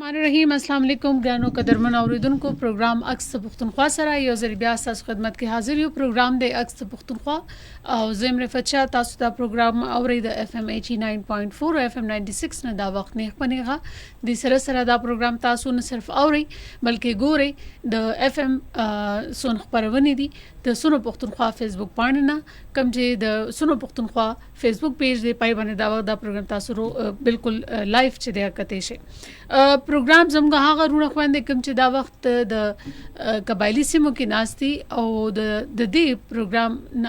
الرحمن الرحیم. السلام علیکم ګرانو قدرمن اوریدونکو. پروګرام عکس پښتونخوا سره یو ځل بیا تاسو خدمت کې حاضر یو. پروګرام د عکس پښتونخوا او زم رفت شاه تاسو دا پروګرام اوري د اف ام 89.4 او اف ام 96 نه دا وخت نه پنيغه د سره دا پروګرام تاسو نه صرف اوري بلکې ګوري د اف ام سون خبرونه دي د سونو پښتونخوا فیسبوک باندې نه کوم چې د سونو پښتونخوا فیسبوک پیج دی پای باندې دا وخت دا پروګرام تاسو بالکل لایو چې دی کته شي. پروګرام زموږ هغه رونه خويندې کوم چې دا وخت د قبایلی سیمو کې ناشتي او د دې پروګرام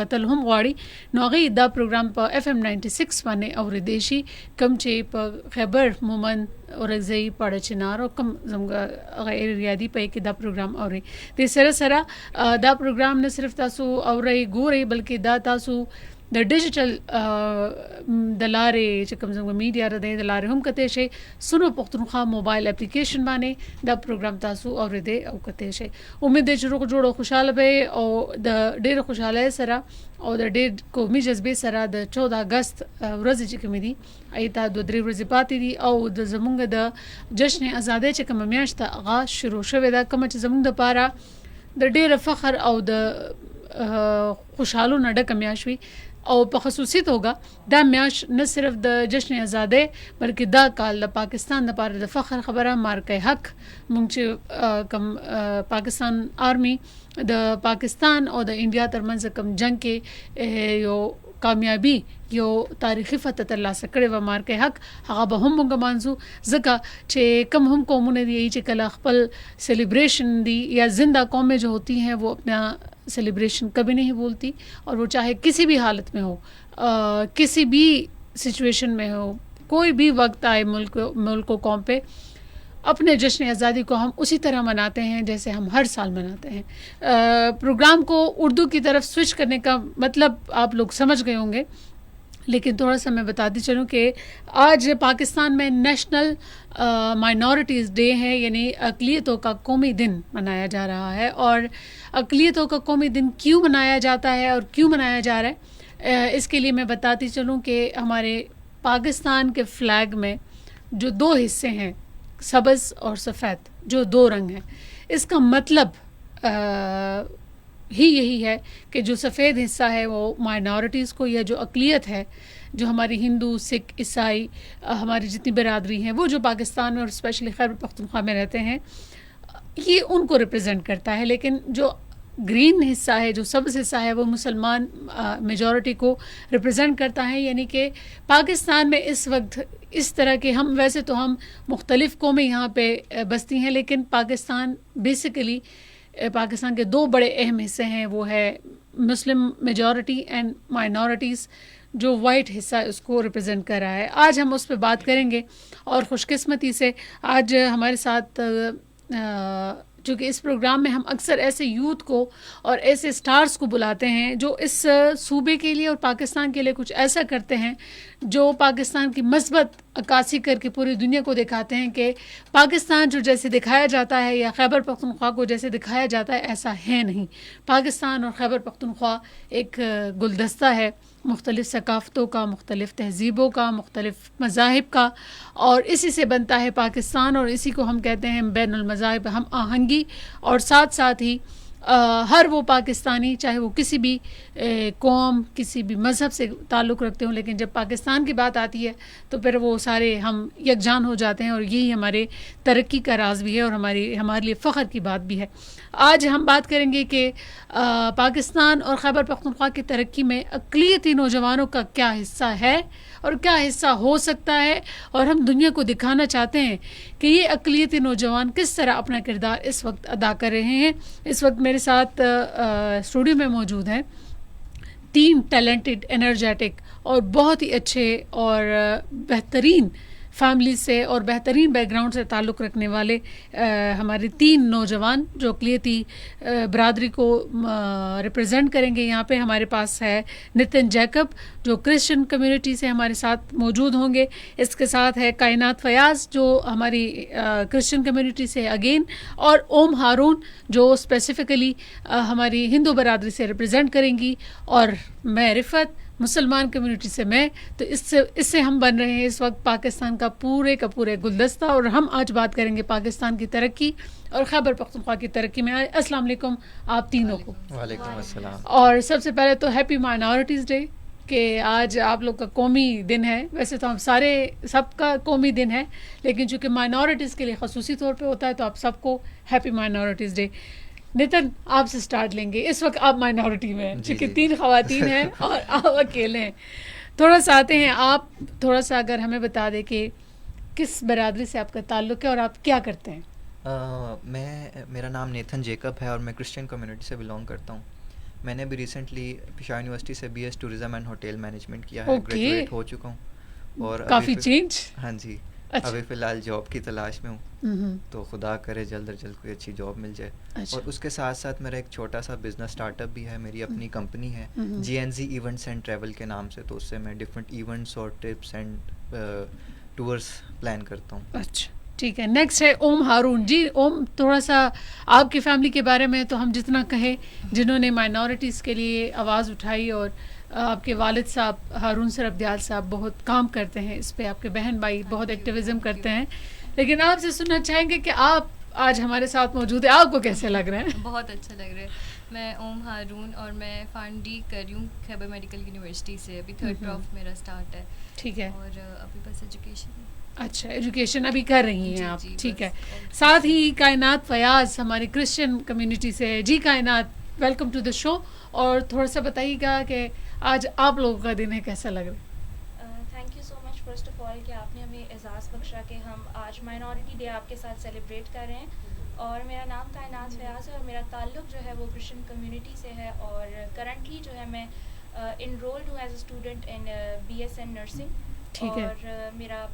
قتل هم غواړي نو هغه دا پروګرام په اف ام 96 باندې اوریدي شي کوم چې په خیبر مومن اورځي پړ چنار او کوم زموږ غیر ریادي په کې دا پروګرام اوري د سره دا پروګرام نه صرف تاسو اوري ګوري بلکې دا تاسو د ډیجیټل د لارې چې کوم زموږ میډیا را دی د لارې هم کته شي سونو پښتونخوا موبایل اپلیکیشن باندې دا پروګرام تاسو اوریدي او کته شي. امید ده چې جوړو خوشاله به او د ډېر خوشاله سره او د ډېر قومي جذبې سره د 14 اگست ورځ چې کوم دي ایته 2-3 ورځې پاتې دي او د زمونږ د جشن ازادۍ چې کوم میاشت آغاز شروع شوه دا کوم چې زمونږ د پاره د ډېر فخر او د خوشحالو نه ډک میاشت وي او په خصوصي توګه دا میاش نه صرف د جشن ازادۍ بلکې دا کال د پاکستان لپاره د فخر خبره مارکه حق مونږ چې کم پاکستان آرمی د پاکستان او د انډیا ترمنځ کم جنگ کې یو کامیابی یو تاریخي فتح ترلاسه کړې و مارکه حق هغه به هم موږ مانځو ځکه چې کم هم قومونه دي چې کله خپل سیلیبریشن دی یا زندہ قومیں جو ہوتی ہیں وہ اپنا سیلیبریشن کبھی نہیں بولتی اور وہ چاہے کسی بھی حالت میں ہو کسی بھی سچویشن میں ہو کوئی بھی وقت آئے ملک و قوم پہ اپنے جشن آزادی کو ہم اسی طرح مناتے ہیں جیسے ہم ہر سال مناتے ہیں. پروگرام کو اردو کی طرف سوئچ کرنے کا مطلب آپ لوگ سمجھ گئے ہوں گے لیکن تھوڑا سا میں بتاتی چلوں کہ آج پاکستان میں نیشنل مائنورٹیز ڈے ہے یعنی اقلیتوں کا قومی دن منایا جا رہا ہے. اور اقلیتوں کا قومی دن کیوں منایا جاتا ہے اور کیوں منایا جا رہا ہے اس کے لیے میں بتاتی چلوں کہ ہمارے پاکستان کے فلیگ میں جو 2 حصے ہیں سبز اور سفید جو 2 رنگ ہیں اس کا مطلب ہی یہی ہے کہ جو سفید حصہ ہے وہ مائنورٹیز کو یا جو اقلیت ہے جو ہماری ہندو سکھ عیسائی ہماری جتنی برادری ہیں وہ جو پاکستان میں اور اسپیشلی خیبر پختونخوا میں رہتے ہیں یہ ان کو ریپرزینٹ کرتا ہے. لیکن جو گرین حصہ ہے جو سبز حصہ ہے وہ مسلمان میجورٹی کو ریپرزینٹ کرتا ہے. یعنی کہ پاکستان میں اس وقت اس طرح کے ہم ویسے تو ہم مختلف قومیں یہاں پہ بستی ہیں لیکن پاکستان بیسیکلی پاکستان کے 2 بڑے اہم حصے ہیں وہ ہے مسلم میجورٹی اینڈ مائنورٹیز جو وائٹ حصہ اس کو ریپرزینٹ کر رہا ہے. آج ہم اس پہ بات کریں گے اور خوش قسمتی سے آج ہمارے ساتھ چونکہ اس پروگرام میں ہم اکثر ایسے یوتھ کو اور ایسے سٹارز کو بلاتے ہیں جو اس صوبے کے لیے اور پاکستان کے لیے کچھ ایسا کرتے ہیں جو پاکستان کی مثبت عکاسی کر کے پوری دنیا کو دکھاتے ہیں کہ پاکستان جو جیسے دکھایا جاتا ہے یا خیبر پختونخوا کو جیسے دکھایا جاتا ہے ایسا ہے نہیں. پاکستان اور خیبر پختونخوا ایک گلدستہ ہے مختلف ثقافتوں کا مختلف تہذیبوں کا مختلف مذاہب کا اور اسی سے بنتا ہے پاکستان اور اسی کو ہم کہتے ہیں بین المذاہب ہم آہنگی. اور ساتھ ہی ہر وہ پاکستانی چاہے وہ کسی بھی قوم کسی بھی مذہب سے تعلق رکھتے ہوں لیکن جب پاکستان کی بات آتی ہے تو پھر وہ سارے ہم یکجان ہو جاتے ہیں اور یہی ہمارے ترقی کا راز بھی ہے اور ہمارے لیے فخر کی بات بھی ہے. آج ہم بات کریں گے کہ پاکستان اور خیبر پختونخوا کی ترقی میں اقلیتی نوجوانوں کا کیا حصہ ہے اور کیا حصہ ہو سکتا ہے اور ہم دنیا کو دکھانا چاہتے ہیں کہ یہ اقلیتی نوجوان کس طرح اپنا کردار اس وقت ادا کر رہے ہیں. اس وقت میرے ساتھ اسٹوڈیو میں موجود ہیں 3 ٹیلنٹڈ انرجیٹک اور بہت ہی اچھے اور بہترین فیملی سے اور بہترین بیک گراؤنڈ سے تعلق رکھنے والے ہمارے 3 نوجوان جو اقلیتی برادری کو ریپرزینٹ کریں گے. یہاں پہ ہمارے پاس ہے نتن جیکب جو کرسچن کمیونٹی سے ہمارے ساتھ موجود ہوں گے. اس کے ساتھ ہے کائنات فیاض جو ہماری کرسچن کمیونٹی سے اگین اور اوم ہارون جو اسپیسیفکلی ہماری ہندو برادری سے ریپرزینٹ کریں گی اور میں رفت مسلمان کمیونٹی سے میں، تو اس سے ہم بن رہے ہیں اس وقت پاکستان کا پورے گلدستہ، اور ہم آج بات کریں گے پاکستان کی ترقی اور خیبر پختونخوا کی ترقی میں. السلام علیکم آپ تینوں کو. وعلیکم السلام. اور سب سے پہلے تو ہیپی مائنورٹیز ڈے کہ آج آپ لوگ کا قومی دن ہے. ویسے تو ہم سب کا قومی دن ہے، لیکن چونکہ مائنورٹیز کے لیے خصوصی طور پہ ہوتا ہے تو آپ سب کو ہیپی مائنورٹیز ڈے. نتن آپ سے سٹارٹ لیں گے. اس وقت آپ مائنورٹی میں ہیں چونکہ 3 خواتین ہیں اور آپ اکیلے ہیں. تھوڑا سا آتے ہیں، آپ تھوڑا سا اگر ہمیں بتا دیں کہ کس برادری سے آپ کا تعلق ہے اور آپ کیا کرتے ہیں. میرا نام نیتھن جیکب ہے اور میں کرسچین کمیونٹی سے بلانگ کرتا ہوں. میں نے بھی ریسنٹلی پشاور یونیورسٹی سے BS tourism and hotel management کیا ہے. گریجویٹ ہو چکا ہوں اور کافی چینج. ہاں جی. ابھی فی الحال جاب کی تلاش میں ہوں، تو خدا کرے جلد از جلد کوئی اچھی جاب مل جائے. اور اس کے ساتھ ساتھ میرا ایک چھوٹا سا بزنس اسٹارٹ اپ بھی ہے. میری اپنی کمپنی ہے GNZ ایونٹس اینڈ ٹریول کے نام سے. تو اس سے میں ڈفرینٹ ایونٹس اور ٹرپس اینڈ ٹورس پلان کرتا ہوں. اچھا ٹھیک ہے. نیکسٹ ہے اوم ہارون. جی اوم، تھوڑا سا آپ کی فیملی کے بارے میں تو ہم جتنا کہیں، جنہوں نے مائنورٹیز کے لیے آواز اٹھائی، اور آپ کے والد صاحب ہارون سر عبدیال صاحب بہت کام کرتے ہیں اس پہ، آپ کے بہن بھائی بہت ایکٹیویزم کرتے ہیں. لیکن آپ سے سننا چاہیں گے کہ آپ آج ہمارے ساتھ موجود ہیں، آپ کو کیسے لگ رہے ہیں؟ بہت اچھا لگ رہا ہے. میں اوم ہارون اور میں فارمڈی کر رہی ہوں خیبر میڈیکل یونیورسٹی سے. ابھی 3rd پروف میرا اسٹارٹ ہے. ٹھیک ہے. اور ابھی بس ایجوکیشن. اچھا ایجوکیشن ابھی کر رہی ہیں آپ. ٹھیک ہے. ساتھ ہی کائنات فیاض ہماری کرسچن کمیونٹی سے. جی کائنات، ویلکم ٹو دا شو. اور تھوڑا سا بتائیے گا کہ آج آپ لوگوں کا دن ہے، کیسا لگ رہا ہے؟ Thank you so much first of all کہ آپ نے ہمیں اعزاز بخشا کہ ہم آج مائنورٹی ڈے آپ کے ساتھ سیلیبریٹ کر رہے ہیں. اور میرا نام کائنات فیاض ہے اور میرا تعلق جو ہے وہ کرسچن کمیونٹی سے ہے. اور کرنٹلی جو ہے میں انرولڈ ہوں as a student in BSN nursing. اور میرا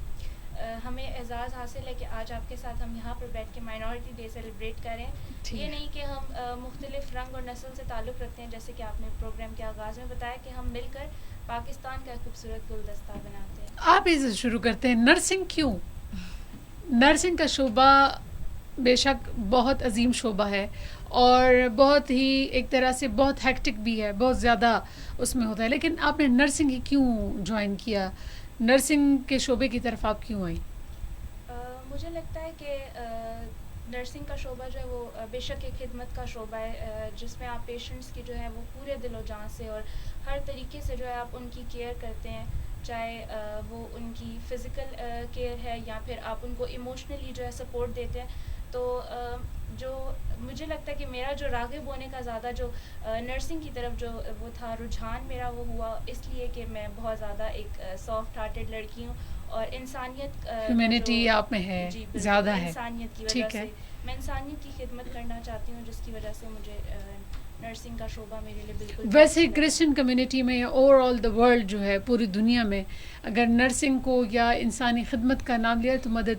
ہمیں اعزاز حاصل ہے کہ آج آپ کے ساتھ ہم یہاں پر بیٹھ کے مائنورٹی ڈے سیلیبریٹ کریں. یہ نہیں کہ ہم مختلف رنگ اور نسل سے تعلق رکھتے ہیں، جیسے کہ آپ نے پروگرام کے آغاز میں بتایا کہ ہم مل کر پاکستان کا خوبصورت گلدستہ بناتے ہیں. آپ اسے شروع کرتے ہیں. نرسنگ کیوں؟ نرسنگ کا شعبہ بے شک بہت عظیم شعبہ ہے اور بہت ہی ایک طرح سے بہت ہیکٹک بھی ہے، بہت زیادہ اس میں ہوتا ہے. لیکن آپ نے نرسنگ ہی کیوں جوائن کیا؟ نرسنگ کے شعبے کی طرف آپ کیوں آئیں؟ مجھے لگتا ہے کہ نرسنگ کا شعبہ جو ہے وہ بے شک ایک خدمت کا شعبہ ہے، جس میں آپ پیشنٹس کی جو ہے وہ پورے دل و جان سے اور ہر طریقے سے جو ہے آپ ان کی کیئر کرتے ہیں، چاہے وہ ان کی فزیکل کیئر ہے یا پھر آپ ان کو ایموشنلی جو ہے سپورٹ دیتے ہیں. تو جو مجھے لگتا ہے کہ میرا جو راغب ہونے کا زیادہ جو نرسنگ کی طرف جو وہ تھا رجحان میرا، وہ ہوا اس لیے کہ میں بہت زیادہ ایک سافٹ ہارٹیڈ لڑکی ہوں اور انسانیت ہیومینٹی آپ میں ہے، زیادہ ہے انسانیت کی وجہ سے میں انسانیت کی خدمت کرنا چاہتی ہوں، جس کی وجہ سے مجھے نرسنگ کا شعبہ میرے لیے بالکل. ویسے کرسچن کمیونٹی میں اوور آل دا ورلڈ جو ہے پوری دنیا میں اگر نرسنگ کو یا انسانی خدمت کا نام لیا تو مدر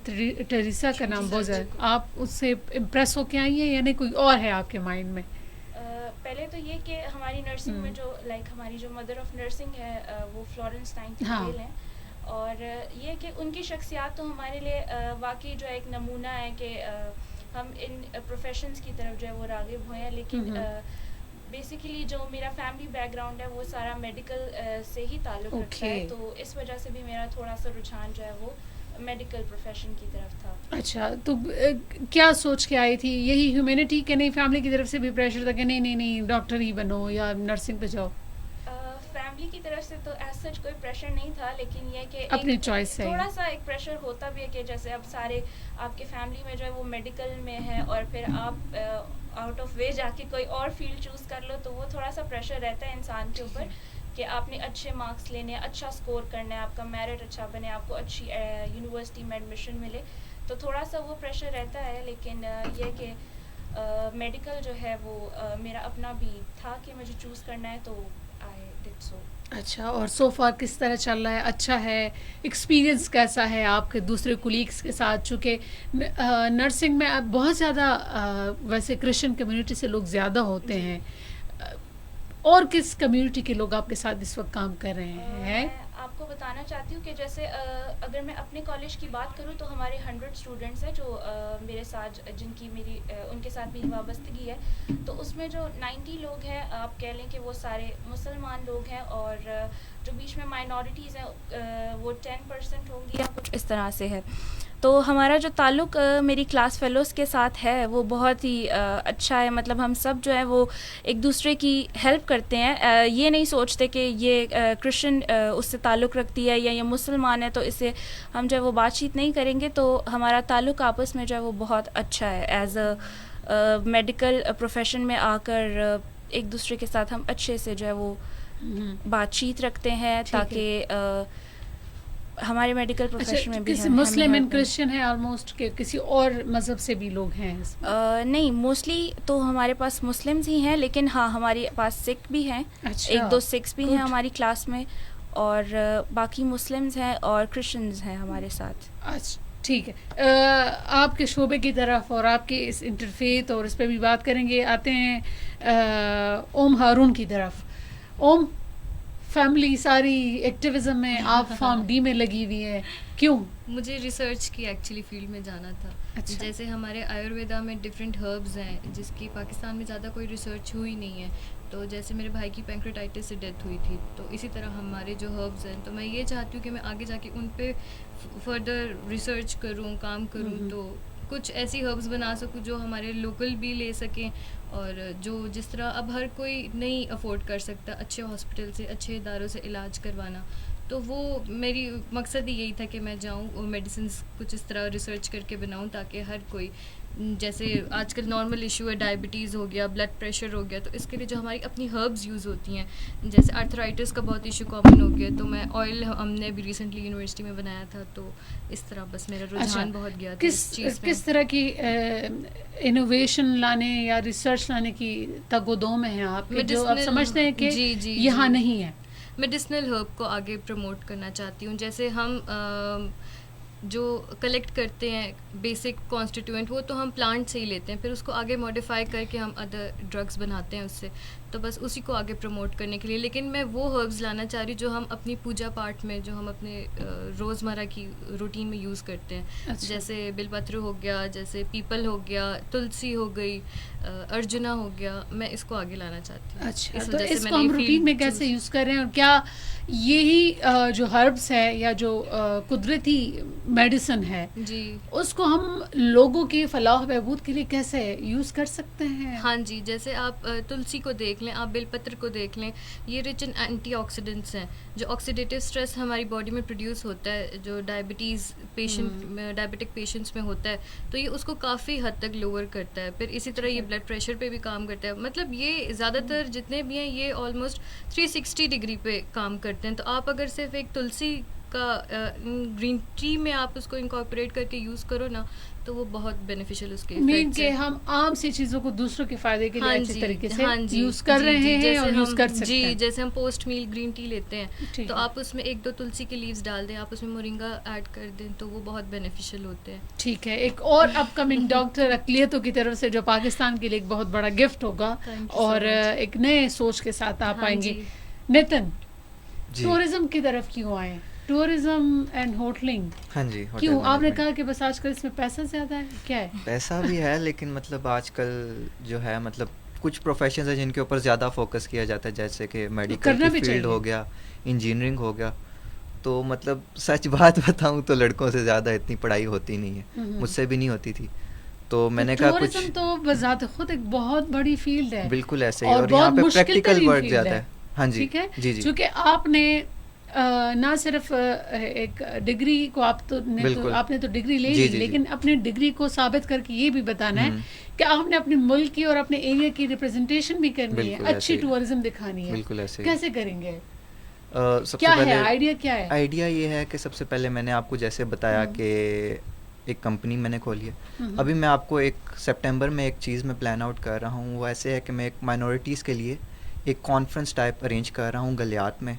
ٹریسا کا نام بہت زیادہ. آپ اس سے امپریس ہو کے آئی ہیں یا نہیں کوئی اور ہے آپ کے مائنڈ میں؟ پہلے تو یہ کہ ہماری نرسنگ میں جو ہماری جو مدر آف نرسنگ ہے وہ فلورنس نائٹنگیل ہیں، اور یہ کہ ان کی شخصیات تو ہمارے لیے واقعی جو ایک نمونہ ہے کہ ہم ان پروفیشنز کی طرف جو ہے وہ راغب ہوئے ہیں. لیکن بیسیکلی جو میرا فیملی بیک گراؤنڈ ہے وہ سارا میڈیکل سے ہی تعلق رکھتا ہے، تو اس وجہ سے بھی میرا تھوڑا سا رجحان جو ہے وہ میڈیکل پروفیشن کی طرف تھا. اچھا، تو کیا سوچ کے آئی تھی؟ یہی ہیومینٹی کہ نہیں فیملی کی طرف سے بھی پریشر تھا کہ نہیں ڈاکٹر ہی بنو یا نرسنگ پہ جاؤ؟ فیملی کی طرف سے تو ایز سچ کوئی پریشر نہیں تھا، لیکن یہ کہ اپنی چوائس سے تھوڑا سا ایک پریشر ہوتا بھی ہے کہ جیسے اب سارے آپ کے فیملی میں جو ہے وہ میڈیکل میں ہے اور پھر آپ آؤٹ آف وے جا کے کوئی اور فیلڈ چوز کر لو، تو وہ تھوڑا سا پریشر رہتا ہے انسان کے اوپر کہ آپ نے اچھے مارکس لینے، اچھا اسکور کرنا ہے، آپ کا میرٹ اچھا بنے، آپ کو اچھی یونیورسٹی میں ایڈمیشن ملے، تو تھوڑا سا وہ پریشر رہتا ہے. لیکن یہ کہ میڈیکل جو ہے وہ میرا اپنا بھی تھا کہ مجھے چوز کرنا ہے، تو آئی ڈڈ سو. اچھا، اور سو فار کس طرح چل رہا ہے؟ اچھا ہے؟ ایکسپیرینس کیسا ہے آپ کے دوسرے کولیگس کے ساتھ؟ چونکہ نرسنگ میں بہت زیادہ ویسے کرسچن کمیونٹی سے لوگ زیادہ ہوتے ہیں، اور کس کمیونٹی کے لوگ آپ کے ساتھ اس وقت کام کر رہے ہیں؟ آپ آپ کو بتانا چاہتی ہوں کہ جیسے اگر میں اپنے کالج کی بات کروں تو ہمارے 100 اسٹوڈنٹس ہیں جو میرے ساتھ جن کی میری ان کے ساتھ میری وابستگی ہے. تو اس میں جو 90 لوگ ہیں آپ کہہ لیں کہ وہ سارے مسلمان لوگ ہیں, اور جو بیچ میں مائنورٹیز ہیں وہ 10% ہوں گی یا کچھ اس طرح سے ہے. تو ہمارا جو تعلق میری کلاس فیلوز کے ساتھ ہے وہ بہت ہی اچھا ہے. مطلب ہم سب جو ہے وہ ایک دوسرے کی ہیلپ کرتے ہیں. یہ نہیں سوچتے کہ یہ کرسچن اس سے تعلق رکھتی ہے یا یہ مسلمان ہے تو اس سے ہم جو ہے وہ بات چیت نہیں کریں گے. تو ہمارا تعلق آپس میں جو ہے وہ بہت اچھا ہے. ایز اے میڈیکل پروفیشن میں آ کر ایک دوسرے کے ساتھ ہم اچھے سے جو ہے وہ بات چیت رکھتے ہیں تاکہ ہمارے میڈیکل پروفیشن میں بھی مسلم اینڈ کرسچن ہے آلموسٹ کہ کسی اور مذہب سے بھی لوگ ہیں؟ نہیں, موسٹلی تو ہمارے پاس مسلمز ہی ہیں, لیکن ہاں ہمارے پاس سکھ بھی ہیں. ایک دو سکھ بھی ہیں ہماری کلاس میں, اور باقی مسلمز ہیں اور کرسچنز ہیں ہمارے ساتھ. اچھا ٹھیک ہے. آپ کے شعبے کی طرف اور آپ کے اس انٹرفیت اور اس پہ بھی بات کریں گے. آتے ہیں اوم ہارون کی طرف. اوم, فیملی ساری ایکٹیویزم میں, آپ فارم ڈی میں لگی ہوئی ہے, کیوں؟ مجھے ریسرچ کی ایکچولی فیلڈ میں جانا تھا. جیسے ہمارے آیورویدا میں ڈفرینٹ ہربز ہیں جس کی پاکستان میں زیادہ کوئی ریسرچ ہوئی نہیں ہے. تو جیسے میرے بھائی کی پینکریٹائٹس سے ڈیتھ ہوئی تھی, تو اسی طرح ہمارے جو ہربز ہیں, تو میں یہ چاہتی ہوں کہ میں آگے جا کے ان پہ فردر ریسرچ کروں, کام کروں, تو کچھ ایسی ہربز بنا سکوں جو ہمارے لوکل بھی لے سکیں, اور جو جس طرح اب ہر کوئی نہیں افورڈ کر سکتا اچھے ہاسپٹل سے, اچھے اداروں سے علاج کروانا. تو وہ میری مقصد ہی یہی تھا کہ میں جاؤں اور میڈیسنس کچھ اس طرح ریسرچ کر کے بناؤں تاکہ ہر کوئی, جیسے آج کل نارمل ایشو ہے ڈائبٹیز ہو گیا, بلڈ پریشر ہو گیا, تو اس کے لیے جو ہماری اپنی ہربز یوز ہوتی ہیں, جیسے آرتھرائٹس کا بہت ایشو کامن ہو گیا, تو میں آئل ہم نے بھی ریسنٹلی یونیورسٹی میں بنایا تھا. تو اس طرح بس میرا رجحان بہت گیا تھا اس چیز میں. کس طرح کی انوویشن لانے یا ریسرچ لانے کی تگ و دو میں ہیں آپ, جو آپ سمجھتے ہیں کہ یہاں نہیں ہے؟ میڈیسنل ہرب کو آگے پروموٹ کرنا چاہتی ہوں. جیسے ہم جو کلیکٹ کرتے ہیں بیسک کانسٹیٹیوئنٹ, وہ تو ہم پلانٹ سے ہی لیتے ہیں, پھر اس کو آگے ماڈیفائی کر کے ہم ادر ڈرگس بناتے ہیں اس سے. تو بس اسی کو آگے پروموٹ کرنے کے لیے. لیکن میں وہ ہربز لانا چاہ رہی جو ہم اپنی پوجا پاٹ میں, جو ہم اپنے روزمرہ کی روٹین میں یوز کرتے ہیں. جیسے بل پتر ہو گیا, جیسے پیپل ہو گیا, تلسی ہو گئی, ارجنا ہو گیا, میں اس کو آگے لانا چاہتی ہوں. اچھا, تو اس کو ہم روٹین میں کیسے یوز کر رہے ہیں, اور کیا یہی جو ہربس ہے یا جو قدرتی میڈیسن ہے جی اس کو ہم لوگوں کی فلاح و بہبود کے لیے کیسے یوز کر سکتے ہیں؟ ہاں جی, جیسے آپ تلسی کو دیکھ لیں, آپ بیل پتر کو دیکھ لیں, یہ رچ ان اینٹی آکسیڈنٹس ہیں. جو آکسیڈیٹیو اسٹریس ہماری باڈی میں پروڈیوس ہوتا ہے, جو ڈائبٹک پیشنٹس میں ہوتا ہے, تو یہ اس کو کافی حد تک لوور کرتا ہے. پھر اسی طرح یہ بلڈ پریشر پہ بھی کام کرتا ہے. مطلب یہ زیادہ تر جتنے بھی ہیں یہ آلموسٹ 360 ڈگری پہ کام کرتے ہیں. تو آپ اگر صرف ایک تلسی کا گرین ٹی میں آپ اس کو انکارپوریٹ کر کے یوز کرو نا, تو وہ بہت بینیفیشیل اس کے مین کہ ہم عام سی چیزوں کو دوسروں کے فائدے کے لیے اچھی طریقے سے یوز کر رہے ہیں اور یوز کر سکتے ہیں. جی, جیسے ہم پوسٹ میل گرین ٹی لیتے ہیں, تو آپ اس میں 1-2 تلسی کے لیوز ڈال دیں, آپ اس میں مورنگا ایڈ کر دیں, تو وہ بہت بینیفیشیل ہوتے ہیں. ٹھیک ہے. ایک اور اپ کمنگ ڈاکٹر اقلیتوں کی طرف سے جو پاکستان کے لیے ایک بہت بڑا گفٹ ہوگا اور ایک نئے سوچ کے ساتھ آپ آئیں گے. نتن, ٹورزم کی طرف کیوں آئے؟ Tourism and hotelling. ہاں جی, کیوں آپ نے کہا کہ بس آج کل اس میں پیسہ زیادہ ہے, کیا ہے؟ پیسہ بھی ہے, لیکن مطلب آج کل جو ہے مطلب کچھ پروفیشنز ہیں جن کے اوپر زیادہ فوکس کیا جاتا ہے, جیسے کہ میڈیکل کی فیلڈ ہو گیا, انجینئرنگ ہو گیا. تو مطلب سچ بات بتاؤں تو لڑکوں سے زیادہ اتنی پڑھائی ہوتی نہیں ہے, مجھ سے بھی نہیں ہوتی تھی. تو میں نے کہا کچھ, ٹورزم تو بذات خود ایک بہت بڑی فیلڈ ہے. بالکل ایسے ہی, اور یہاں پہ پریکٹیکل ورک زیادہ ہے. ہاں جی, ٹھیک ہے, جی جی, چونکہ آپ نے نہ صرف ایک ڈگری کو آپ نے تو ڈگری لے لی, لیکن اپنے ڈگری کو ثابت کر کے یہ بھی بتانا ہے کہ آپ نے اپنے ملک کی اور اپنے ایریا کی ریپرزنٹیشن بھی کرنی ہے, اچھی ٹورزم دکھانی ہے. بالکل ایسے. کیسے کریں گے؟ کیا ہے آئیڈیا؟ کیا ہے آئیڈیا؟ یہ ہے کہ سب سے پہلے میں نے آپ کو جیسے بتایا کہ ایک کمپنی میں نے کھولی ہے. ابھی میں آپ کو ایک سپٹمبر میں ایک چیز میں پلان آؤٹ کر رہا ہوں. وہ ایسے ہے کہ میں ایک مائنورٹیز کے لیے ایک کانفرنس ٹائپ ارینج کر رہا ہوں گلیات میں,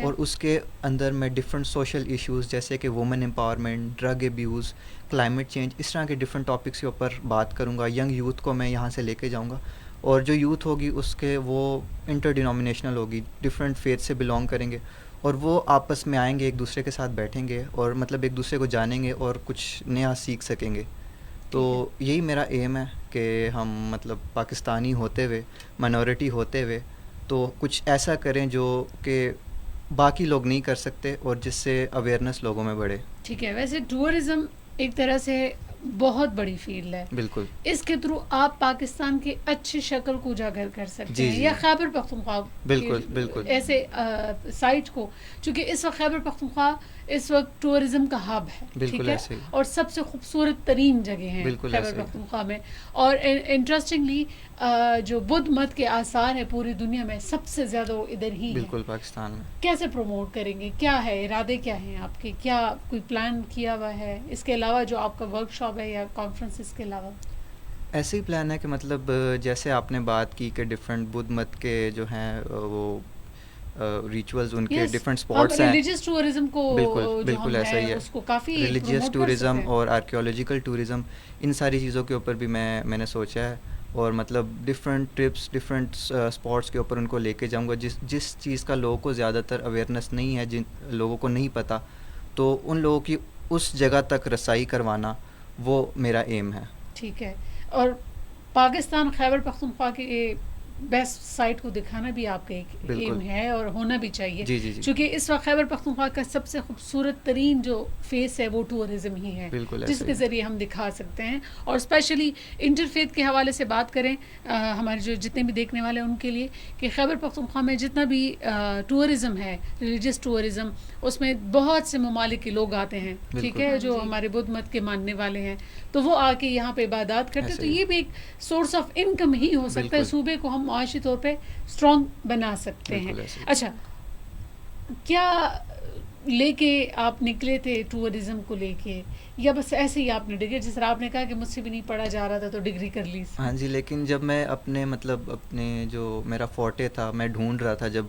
اور اس کے اندر میں ڈفرینٹ سوشل ایشوز جیسے کہ women empowerment, drug abuse, climate change, اس طرح کے ڈفرینٹ ٹاپکس کے اوپر بات کروں گا. ینگ یوتھ کو میں یہاں سے لے کے جاؤں گا, اور جو یوتھ ہوگی اس کے وہ انٹر ڈینومینیشنل ہوگی, ڈفرینٹ فیتھ سے بلانگ کریں گے, اور وہ آپس میں آئیں گے, ایک دوسرے کے ساتھ بیٹھیں گے اور مطلب ایک دوسرے کو جانیں گے اور کچھ نیا سیکھ سکیں گے. تو یہی میرا ایم ہے کہ ہم مطلب پاکستانی ہوتے ہوئے, مائنورٹی ہوتے ہوئے, تو کچھ ایسا کریں جو کہ باقی لوگ نہیں کر سکتے اور جس سے اویئرنیس لوگوں میں بڑھے. ٹھیک ہے. ویسے ٹورزم ایک طرح سے بہت بڑی فیلڈ ہے. بالکل. اس کے تھرو آپ پاکستان کی اچھی شکل کو اجاگر کر سکتے ہیں, جی یا خیبر پختونخوا بالکل ایسے سائٹ کو, چونکہ اس وقت خیبر پختونخوا اس وقت ٹورزم کا ہب ہے, ٹھیک ہے, اور سب سے خوبصورت ترین جگہ ہیں خیبر پختونخوا میں. اور انٹرسٹنگلی جو بدھ مت کے آثار ہیں پوری دنیا میں سب سے زیادہ وہ ادھر ہی ہیں, بالکل پاکستان میں. کیسے پروموٹ کریں گے, کیا ہے ارادے, کیا ہیں آپ کے, کیا کوئی پلان کیا ہوا ہے اس کے علاوہ جو آپ کا ورک شاپ ہے یا کانفرنس اس کے علاوہ؟ ایسے ہی پلان ہے کہ مطلب جیسے آپ نے بات کی کہ ڈفرینٹ بدھ مت کے جو ہیں وہ ریچولز, ان کے ڈفرینٹ اسپاٹس ہیں. ریلیجیس ٹورزم کو بالکل ایسا ہی ہے, اس کو کافی ریلیجیس ٹورزم اور آرکیولوجیکل ٹورزم, ان ساری چیزوں کے اوپر بھی میں نے سوچا ہے. اور مطلب ڈفرینٹ ٹرپس, ڈفرینٹ اسپاٹس کے اوپر ان کو لے کے جاؤں گا جس چیز کا لوگوں کو زیادہ تر اویئرنیس نہیں ہے, جن لوگوں کو نہیں پتہ, تو ان لوگوں کی اس جگہ تک رسائی کروانا وہ میرا ایم ہے. ٹھیک ہے. اور پاکستان خیبر پختونخوا کے بیسٹ سائٹ کو دکھانا بھی آپ کا ایک ایم ہے اور ہونا بھی چاہیے. جی جی جی. چونکہ اس وقت خیبر پختونخوا کا سب سے خوبصورت ترین جو فیس ہے وہ ٹورزم ہی ہے, جس کے ذریعے ہم دکھا سکتے ہیں. اور اسپیشلی انٹرفیتھ کے حوالے سے بات کریں ہمارے جو جتنے بھی دیکھنے والے ہیں ان کے لیے, کہ خیبر پختونخوا میں جتنا بھی ٹورزم ہے, ریلیجیس ٹورزم, اس میں بہت سے ممالک کے لوگ آتے ہیں, ٹھیک ہے, جو ہمارے بدھ مت کے ماننے والے ہیں, تو وہ آ کے یہاں پہ عبادات کرتے ہیں. تو یہ بھی ایک سورس آف انکم ہی ہو سکتا ہے, صوبے کو ہم معاشی طور پہ اسٹرانگ بنا سکتے ہیں. اچھا, کیا لے کے آپ نکلے تھے ٹورزم کو لے کے, یا بس ایسے ہی آپ نے ڈگری, جس طرح آپ نے کہا کہ مجھ سے بھی نہیں پڑھا جا رہا تھا تو ڈگری کر لی؟ ہاں جی, لیکن جب میں اپنے جو میرا فورٹے تھا, میں ڈھونڈ رہا تھا, جب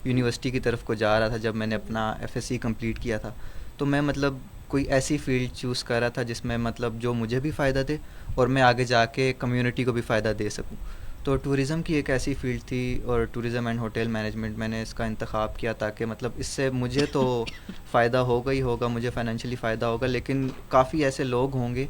یونیورسٹی کی طرف کو جا رہا تھا, جب میں نے اپنا FSc کمپلیٹ کیا تھا, تو میں مطلب کوئی ایسی فیلڈ چوز کر رہا تھا جس میں مطلب جو مجھے بھی فائدہ دے اور میں آگے جا کے کمیونٹی کو بھی فائدہ دے سکوں. تو ٹورزم کی ایک ایسی فیلڈ تھی, اور ٹورزم اینڈ ہوٹل مینجمنٹ میں نے اس کا انتخاب کیا تاکہ مطلب اس سے مجھے تو فائدہ ہوگا ہی ہوگا, مجھے فائنینشلی فائدہ ہوگا, لیکن کافی ایسے لوگ ہوں گے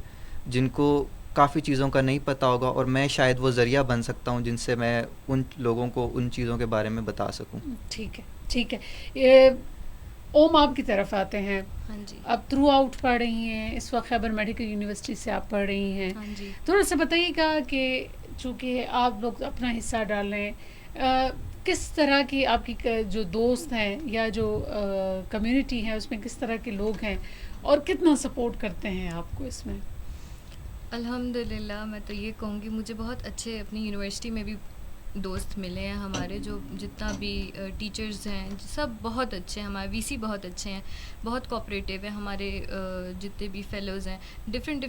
جن کو کافی چیزوں کا نہیں پتہ ہوگا, اور میں شاید وہ ذریعہ بن سکتا ہوں جن سے میں ان لوگوں کو ان چیزوں کے بارے میں بتا سکوں. ٹھیک ہے, ٹھیک ہے. اوم آپ کی طرف آتے ہیں. ہاں جی. آپ تھرو آؤٹ پڑھ رہی ہیں, اس وقت خیبر میڈیکل یونیورسٹی سے آپ پڑھ رہی ہیں. ہاں جی. تھوڑا سا بتائیے گا کہ چونکہ آپ لوگ اپنا حصہ ڈال رہے ہیں, کس طرح کی آپ کی جو دوست ہیں یا جو کمیونٹی ہے اس میں کس طرح کے لوگ ہیں, اور کتنا سپورٹ کرتے ہیں آپ کو اس میں؟ الحمدللہ میں تو یہ کہوں گی مجھے بہت اچھے اپنی یونیورسٹی میں بھی دوست ملے ہیں. ہمارے جو جتنا بھی ٹیچرز ہیں سب بہت اچھے ہیں, ہمارے VC بہت اچھے ہیں, بہت کوآپریٹیو ہیں. ہمارے جتنے بھی فیلوز ہیں ڈفرینٹ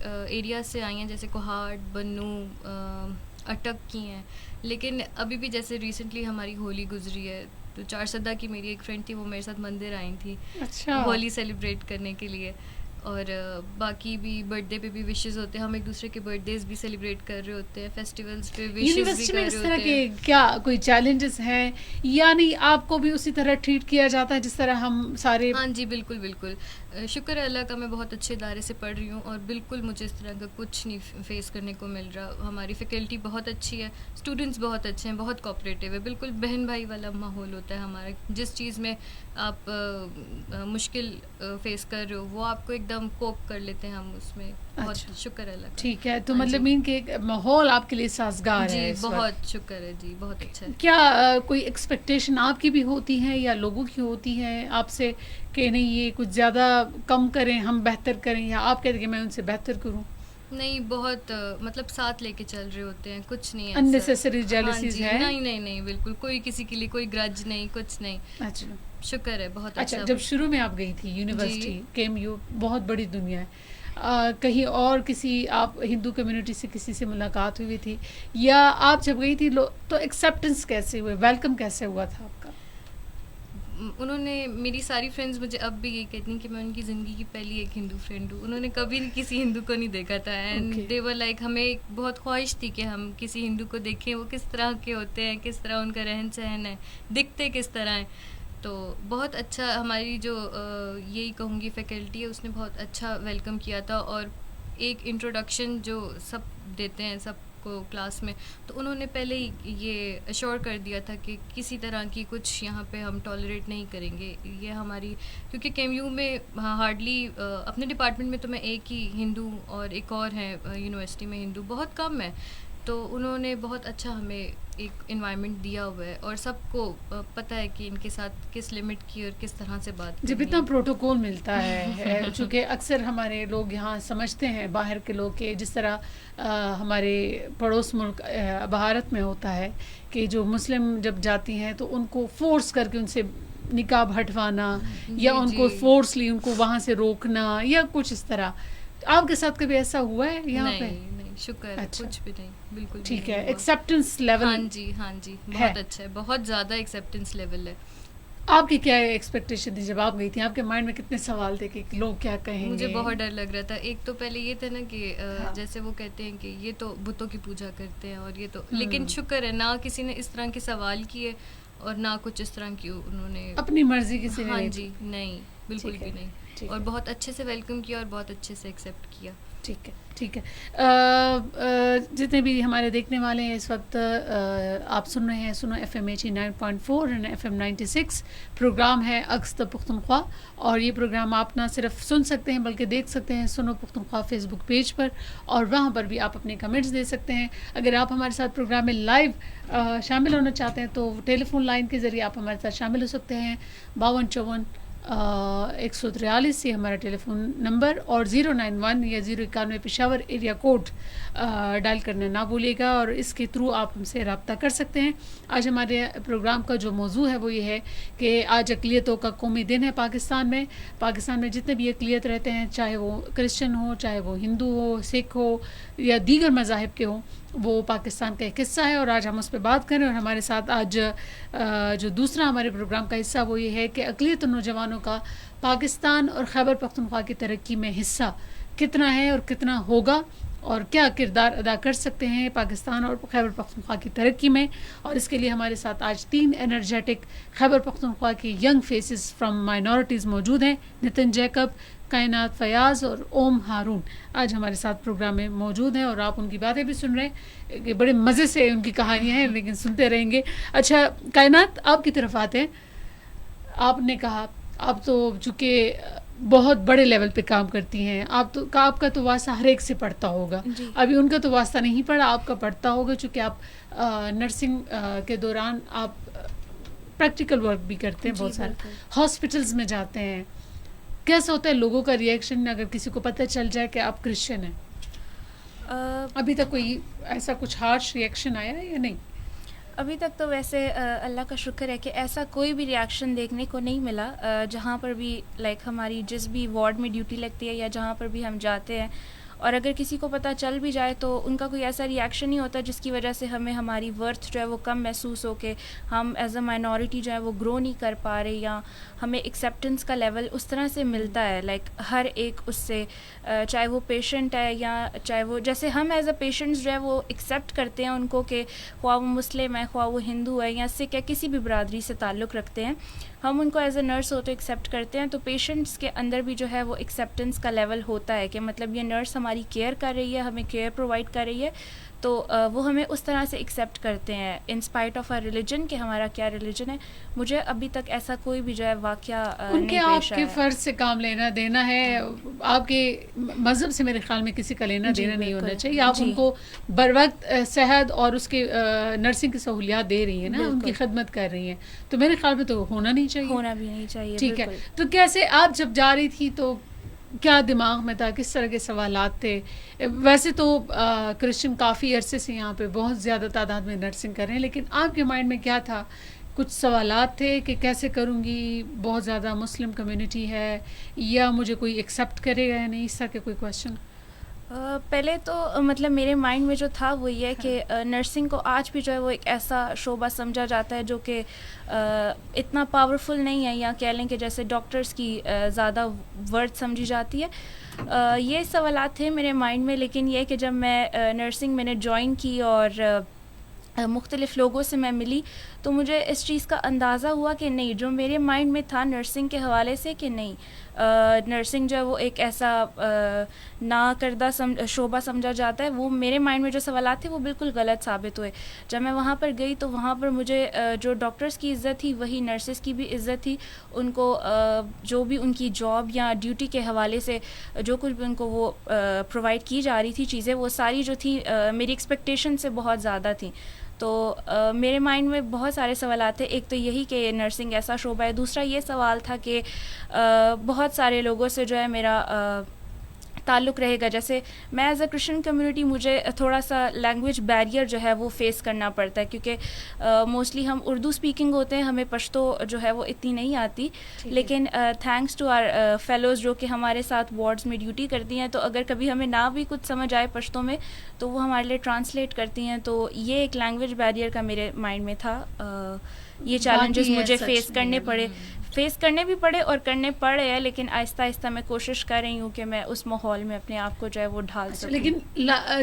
ایریاز سے آئی ہیں, جیسے کوہاٹ, بنو, اٹک کی ہیں. لیکن ابھی بھی جیسے ریسنٹلی ہماری ہولی گزری ہے, تو 4 سدہ کی میری ایک فرینڈ تھی, وہ میرے ساتھ مندر آئی تھی ہولی سیلیبریٹ کرنے کے لیے. اور باقی بھی برتھ ڈے پہ بھی وشز ہوتے ہیں, ہم ایک دوسرے کے برتھ ڈیز بھی سیلیبریٹ کر رہے ہوتے ہیں, فیسٹیولز پہ وشز بھی کر رہے ہوتے ہیں. یونیورسٹی میں اس طرح کے کیا کوئی چیلنجز ہیں, یعنی آپ کو بھی اسی طرح ٹریٹ کیا جاتا ہے جس طرح ہم سارے؟ ہاں جی, بالکل بالکل, شکر ہے اللہ کا, میں بہت اچھے ادارے سے پڑھ رہی ہوں اور بالکل مجھے اس طرح کا کچھ نہیں فیس کرنے کو مل رہا. ہماری فیکلٹی بہت اچھی ہے, اسٹوڈنٹس بہت اچھے ہیں, بہت کوآپریٹیو ہے, بالکل بہن بھائی والا ماحول ہوتا ہے ہمارا. جس چیز میں آپ مشکل فیس کر رہے ہو وہ آپ کو ایک دم کوپ کر لیتے ہیں ہم اس میں. بہت شکر ہے اللہ کا. ٹھیک ہے, تو مطلب ان کے ماحول آپ کے لیے سازگار ہے؟ جی بہت شکر ہے جی, بہت اچھا ہے. کیا کوئی ایکسپیکٹیشن آپ کی بھی ہوتی ہے یا لوگوں کی ہوتی ہے آپ سے کہ نہیں یہ کچھ زیادہ کم کریں, ہم بہتر کریں, یا آپ کہتے ہیں کہ میں ان سے بہتر کروں؟ نہیں, بہت مطلب ساتھ لے کے چل رہے ہوتے ہیں, کچھ نہیں ہے اننیسیسری جیلسیز ہے. نہیں بالکل, کوئی کسی کے لیے کوئی گرج نہیں, کچھ نہیں. اچھا, شکر ہے, بہت اچھا. جب شروع میں آپ گئی تھی یونیورسٹی KMU, بہت بڑی دنیا ہے, کہیں اور کسی آپ ہندو کمیونٹی سے کسی سے ملاقات ہوئی تھی, یا آپ جب گئی تھی تو ایکسیپٹنس کیسے ہوئے, ویلکم کیسے ہوا تھا آپ کا؟ انہوں نے, میری ساری فرینڈز مجھے اب بھی یہ کہتی ہیں کہ میں ان کی زندگی کی پہلی ایک ہندو فرینڈ ہوں. انہوں نے کبھی کسی ہندو کو نہیں دیکھا تھا, اینڈ دے ور لائک, ہمیں ایک بہت خواہش تھی کہ ہم کسی ہندو کو دیکھیں, وہ کس طرح کے ہوتے ہیں, کس طرح ان کا رہن سہن ہے, دکھتے کس طرح ہیں. تو بہت اچھا ہماری جو یہی کہوں گی فیکلٹی ہے اس نے بہت اچھا ویلکم کیا تھا, اور ایک انٹروڈکشن جو سب دیتے ہیں سب کو کلاس میں, تو انہوں نے پہلے ہی یہ ایشور کر دیا تھا کہ کسی طرح کی کچھ یہاں پہ ہم ٹالریٹ نہیں کریں گے. یہ ہماری کیونکہ کے ایم یو میں ہارڈلی اپنے ڈپارٹمنٹ میں تو میں ایک ہی ہندو اور ایک اور ہیں یونیورسٹی میں ہندو, بہت کم ہے. تو انہوں نے بہت اچھا ہمیں ایک انوائرمنٹ دیا ہوا ہے, اور سب کو پتہ ہے کہ ان کے ساتھ کس لمٹ کی اور کس طرح سے بات جب اتنا پروٹوکول ملتا ہے چونکہ اکثر ہمارے لوگ یہاں سمجھتے ہیں باہر کے لوگ کہ جس طرح ہمارے پڑوس ملک بھارت میں ہوتا ہے کہ جو مسلم جب جاتی ہیں تو ان کو فورس کر کے ان سے نقاب ہٹوانا یا ان کو فورسلی ان کو وہاں سے روکنا یا کچھ اس طرح. آپ کے ساتھ کبھی ایسا ہوا ہے یہاں پہ؟ نہیں, شکر ہے, کچھ بھی نہیں, بالکل ٹھیک ہے. ایکسیپٹنس لیول ہاں جی بہت اچھا ہے, بہت زیادہ ایکسیپٹنس لیول ہے. آپ کی کیا ایکسپیکٹیشن تھی جب آپ گئی تھی؟ آپ کے مائنڈ میں کتنے سوال تھے کہ لوگ کیا کہیں گے؟ مجھے بہت ڈر لگ رہا تھا. ایک تو پہلے یہ تھا نا کہ جیسے وہ کہتے ہیں کہ یہ تو بتوں کی پوجا کرتے ہیں اور یہ تو, لیکن شکر ہے نہ کسی نے اس طرح کے سوال کیے اور نہ کچھ اس طرح کی انہوں نے اپنی مرضی کسی نے. ہاں جی نہیں, بالکل بھی نہیں, اور بہت اچھے سے ویلکم کیا اور بہت اچھے سے ایکسیپٹ کیا. ٹھیک ہے. جتنے بھی ہمارے دیکھنے والے ہیں اس وقت, آپ سن رہے ہیں سنو FM 89.4 اور FM 96. پروگرام ہے عکس پختونخوا, اور یہ پروگرام آپ نہ صرف سن سکتے ہیں بلکہ دیکھ سکتے ہیں سنو پختونخوا فیس بک پیج پر, اور وہاں پر بھی آپ اپنے کمنٹس دے سکتے ہیں. اگر آپ ہمارے ساتھ پروگرام میں لائیو شامل ہونا چاہتے ہیں تو ٹیلی فون لائن کے ذریعے آپ ہمارے ساتھ شامل ہو سکتے ہیں. 5254 یہ ہمارا ٹیلی فون نمبر, اور 091 یا 091 پشاور ایریا کوڈ ڈائل کرنا نہ بھولیے گا, اور اس کے تھرو آپ ہم سے رابطہ کر سکتے ہیں. آج ہمارے پروگرام کا جو موضوع ہے وہ یہ ہے کہ آج اقلیتوں کا قومی دن ہے پاکستان میں. پاکستان میں جتنے بھی اقلیت رہتے ہیں, چاہے وہ کرسچن ہو, چاہے وہ ہندو ہو, سکھ ہو یا دیگر مذاہب کے ہوں, وہ پاکستان کا ایک حصہ ہے, اور آج ہم اس پہ بات کریں. اور ہمارے ساتھ آج جو دوسرا ہمارے پروگرام کا حصہ وہ یہ ہے کہ اقلیت نوجوانوں کا پاکستان اور خیبر پختونخوا کی ترقی میں حصہ کتنا ہے اور کتنا ہوگا, اور کیا کردار ادا کر سکتے ہیں پاکستان اور خیبر پختونخوا کی ترقی میں. اور اس کے لیے ہمارے ساتھ آج 3 انرجیٹک خیبر پختونخوا کے ینگ فیسز فرام مائنورٹیز موجود ہیں. نتن جیکب, کائنات فیاض اور اوم ہارون آج ہمارے ساتھ پروگرام میں موجود ہیں, اور آپ ان کی باتیں بھی سن رہے ہیں کہ بڑے مزے سے ان کی کہانیاں ہیں, لیکن سنتے رہیں گے. اچھا کائنات, آپ کی طرف آتے ہیں. آپ نے کہا آپ تو چونکہ بہت بڑے لیول پہ کام کرتی ہیں, آپ کا تو واسطہ ہر ایک سے پڑتا ہوگا. ابھی ان کا تو واسطہ نہیں پڑا, آپ کا پڑتا ہوگا, چونکہ آپ نرسنگ کے دوران آپ پریکٹیکل ورک بھی کرتے ہیں, بہت سارے ہاسپٹلز میں جاتے ہیں. کیسا ہوتا ہے لوگوں کا ریئیکشن اگر کسی کو پتہ چل جائے کہ آپ کرسچن ہیں؟ ابھی تک کوئی ایسا کچھ ہارش ریئیکشن آیا ہے یا نہیں؟ ابھی تک تو ویسے اللہ کا شکر ہے کہ ایسا کوئی بھی ریئیکشن دیکھنے کو نہیں ملا. جہاں پر بھی ہماری جس بھی وارڈ میں ڈیوٹی لگتی ہے یا جہاں پر بھی ہم جاتے ہیں, اور اگر کسی کو پتہ چل بھی جائے تو ان کا کوئی ایسا ریئیکشن نہیں ہوتا جس کی وجہ سے ہمیں ہماری ورتھ جو ہے وہ کم محسوس ہو کے ہم ایز اے مائنورٹی جو ہے وہ گرو نہیں کر پا رہے, یا ہمیں ایکسیپٹنس کا لیول اس طرح سے ملتا ہے ہر ایک اس سے, چاہے وہ پیشنٹ ہے یا چاہے وہ جیسے ہم ایز اے پیشنٹس جو ہے وہ ایکسیپٹ کرتے ہیں ان کو کہ خواہ وہ مسلم ہے, خواہ وہ ہندو ہے یا سکھ ہے, کسی بھی برادری سے تعلق رکھتے ہیں, ہم ان کو ایز اے نرس ہو تو ایکسیپٹ کرتے ہیں. تو پیشنٹس کے اندر بھی جو ہے وہ ایکسیپٹنس کا لیول ہوتا ہے کہ مطلب یہ نرس ہماری کیئر کر رہی ہے, ہمیں کیئر پرووائڈ کر رہی ہے, تو وہ ہمیں اس طرح سے ایکسیپٹ کرتے ہیں in spite of are religion کہ ہمارا کیا ریلیجن ہے. مجھے ابھی تک ایسا کوئی بھی جو ہے واقعہ ان کے آپ کے فرض سے کام لینا دینا ہے, آپ کے مذہب سے میرے خیال میں کسی کا لینا دینا نہیں ہونا چاہیے. آپ ان کو بر وقت صحت اور اس کے نرسنگ کی سہولیات دے رہی ہیں نا, ان کی خدمت کر رہی ہیں, تو میرے خیال میں تو ہونا نہیں چاہیے, ہونا بھی نہیں چاہیے. ٹھیک ہے. تو کیسے آپ جب جا رہی تھی تو کیا دماغ میں تھا, کس طرح کے سوالات تھے؟ ویسے تو کرسچن کافی عرصے سے یہاں پہ بہت زیادہ تعداد میں نرسنگ کر رہے ہیں, لیکن آپ کے مائنڈ میں کیا تھا؟ کچھ سوالات تھے کہ کیسے کروں گی, بہت زیادہ مسلم کمیونٹی ہے, یا مجھے کوئی ایکسیپٹ کرے گا یا نہیں, اس طرح کے کوئی کویشچن؟ پہلے تو مطلب میرے مائنڈ میں جو تھا وہ یہ کہ نرسنگ کو آج بھی جو ہے وہ ایک ایسا شعبہ سمجھا جاتا ہے جو کہ اتنا پاورفل نہیں ہے, یا کہہ لیں کہ جیسے ڈاکٹرز کی زیادہ ورتھ سمجھی جاتی ہے. یہ سوالات تھے میرے مائنڈ میں, لیکن یہ کہ جب میں نرسنگ میں نے جوائن کی اور مختلف لوگوں سے میں ملی تو مجھے اس چیز کا اندازہ ہوا کہ نہیں، جو میرے مائنڈ میں تھا نرسنگ کے حوالے سے کہ نہیں نرسنگ جو ہے وہ ایک ایسا ناکردہ شعبہ سمجھا جاتا ہے، وہ میرے مائنڈ میں جو سوالات تھے وہ بالکل غلط ثابت ہوئے. جب میں وہاں پر گئی تو وہاں پر مجھے جو ڈاکٹرز کی عزت تھی وہی نرسز کی بھی عزت تھی. ان کو جو بھی ان کی جاب یا ڈیوٹی کے حوالے سے جو کچھ بھی ان کو وہ پرووائڈ کی جا رہی تھی چیزیں، وہ ساری جو تھی میری ایکسپیکٹیشن سے بہت زیادہ تھیں. تو میرے مائنڈ میں بہت سارے سوالات تھے. ایک تو یہی کہ نرسنگ ایسا شعبہ ہے، دوسرا یہ سوال تھا کہ بہت سارے لوگوں سے جو ہے میرا تعلق رہے گا. جیسے میں ایز اے کرسچن کمیونٹی مجھے تھوڑا سا لینگویج بیریئر جو ہے وہ فیس کرنا پڑتا ہے، کیونکہ موسٹلی ہم اردو اسپیکنگ ہوتے ہیں، ہمیں پشتو جو ہے وہ اتنی نہیں آتی. لیکن تھینکس ٹو آر فیلوز جو کہ ہمارے ساتھ وارڈز میں ڈیوٹی کرتی ہیں، تو اگر کبھی ہمیں نہ بھی کچھ سمجھ آئے پشتو میں تو وہ ہمارے لیے ٹرانسلیٹ کرتی ہیں. تو یہ ایک لینگویج بیریئر کا میرے مائنڈ میں تھا. یہ چیلنجز مجھے فیس کرنے بھی پڑے اور کرنے پڑے ہیں، لیکن آہستہ آہستہ میں کوشش کر رہی ہوں کہ میں اس ماحول میں اپنے آپ کو جو ہے وہ ڈھال سکوں. لیکن